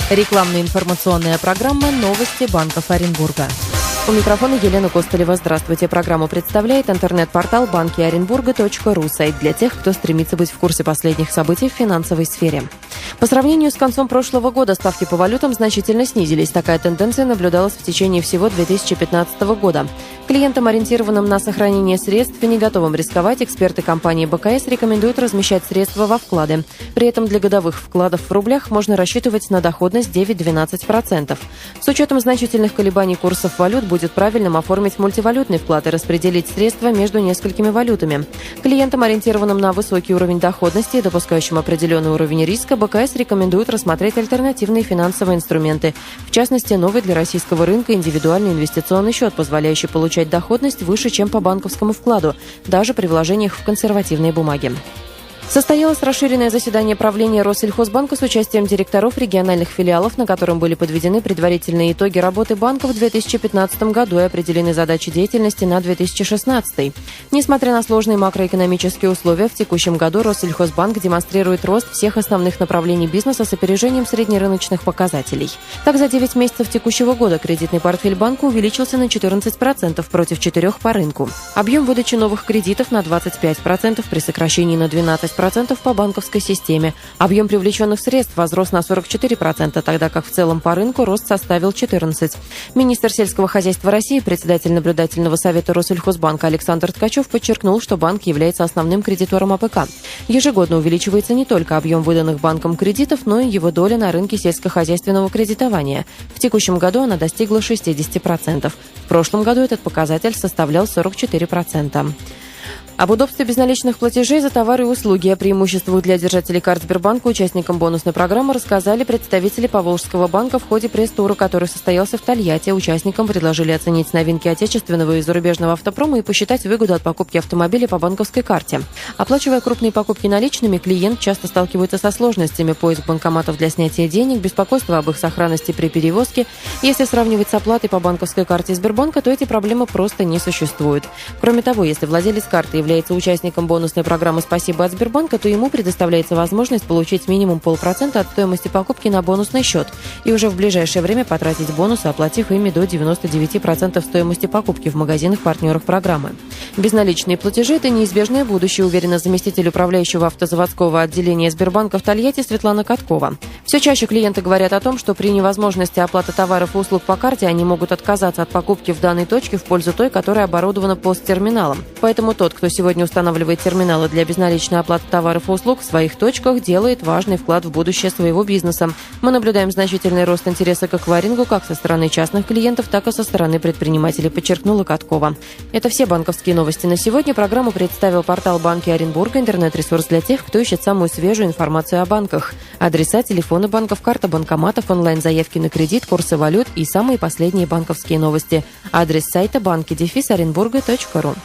Рекламная информационная программа «Новости банков Оренбурга». У микрофона Елена Костылева. Здравствуйте. Программу представляет интернет-портал банкиоренбурга.ру, сайт для тех, кто стремится быть в курсе последних событий в финансовой сфере. По сравнению с концом прошлого года ставки по валютам значительно снизились. Такая тенденция наблюдалась в течение всего 2015 года. Клиентам, ориентированным на сохранение средств и не готовым рисковать, эксперты компании БКС рекомендуют размещать средства во вклады. При этом для годовых вкладов в рублях можно рассчитывать на доходность 9-12%. С учетом значительных колебаний курсов валют будет правильным оформить мультивалютный вклад и распределить средства между несколькими валютами. Клиентам, ориентированным на высокий уровень доходности и допускающим определенный уровень риска, БКС рекомендует рассмотреть альтернативные финансовые инструменты. В частности, новый для российского рынка индивидуальный инвестиционный счет, позволяющий получать доходность выше, чем по банковскому вкладу, даже при вложениях в консервативные бумаги. Состоялось расширенное заседание правления Россельхозбанка с участием директоров региональных филиалов, на котором были подведены предварительные итоги работы банка в 2015 году и определены задачи деятельности на 2016. Несмотря на сложные макроэкономические условия, в текущем году Россельхозбанк демонстрирует рост всех основных направлений бизнеса с опережением среднерыночных показателей. Так, за 9 месяцев текущего года кредитный портфель банка увеличился на 14% против 4% по рынку. Объем выдачи новых кредитов на 25% при сокращении на 12% по банковской системе. Объем привлеченных средств возрос на 44%, тогда как в целом по рынку рост составил 14%. Министр сельского хозяйства России, председатель наблюдательного совета Россельхозбанка Александр Ткачев подчеркнул, что банк является основным кредитором АПК. Ежегодно увеличивается не только объем выданных банком кредитов, но и его доля на рынке сельскохозяйственного кредитования. В текущем году она достигла 60%. В прошлом году этот показатель составлял 44%. Об удобстве безналичных платежей за товары и услуги, о преимуществах для держателей карт Сбербанка участникам бонусной программы рассказали представители Поволжского банка в ходе пресс-тура, который состоялся в Тольятти. Участникам предложили оценить новинки отечественного и зарубежного автопрома и посчитать выгоду от покупки автомобиля по банковской карте. Оплачивая крупные покупки наличными, клиент часто сталкивается со сложностями: поиск банкоматов для снятия денег, беспокойство об их сохранности при перевозке. Если сравнивать с оплатой по банковской карте Сбербанка, то эти проблемы просто не существуют. Кроме того, если владелец карты является участником бонусной программы «Спасибо» от Сбербанка, то ему предоставляется возможность получить минимум 0,5% от стоимости покупки на бонусный счет и уже в ближайшее время потратить бонусы, оплатив ими до 99% стоимости покупки в магазинах-партнерах программы. Безналичные платежи – это неизбежное будущее, уверена заместитель управляющего автозаводского отделения Сбербанка в Тольятти Светлана Каткова. Все чаще клиенты говорят о том, что при невозможности оплаты товаров и услуг по карте они могут отказаться от покупки в данной точке в пользу той, которая оборудована посттерминалом. Поэтому тот, кто сегодня устанавливает терминалы для безналичной оплаты товаров и услуг в своих точках, делает важный вклад в будущее своего бизнеса. Мы наблюдаем значительный рост интереса к акварингу как со стороны частных клиентов, так и со стороны предпринимателей, подчеркнула Каткова. Это все банковские новости на сегодня. Программу представил портал Банки Оренбурга, интернет-ресурс для тех, кто ищет самую свежую информацию о банках. Адреса, телефоны банков, карта банкоматов, онлайн-заявки на кредит, курсы валют и самые последние банковские новости. Адрес сайта banki-orenburga.ru.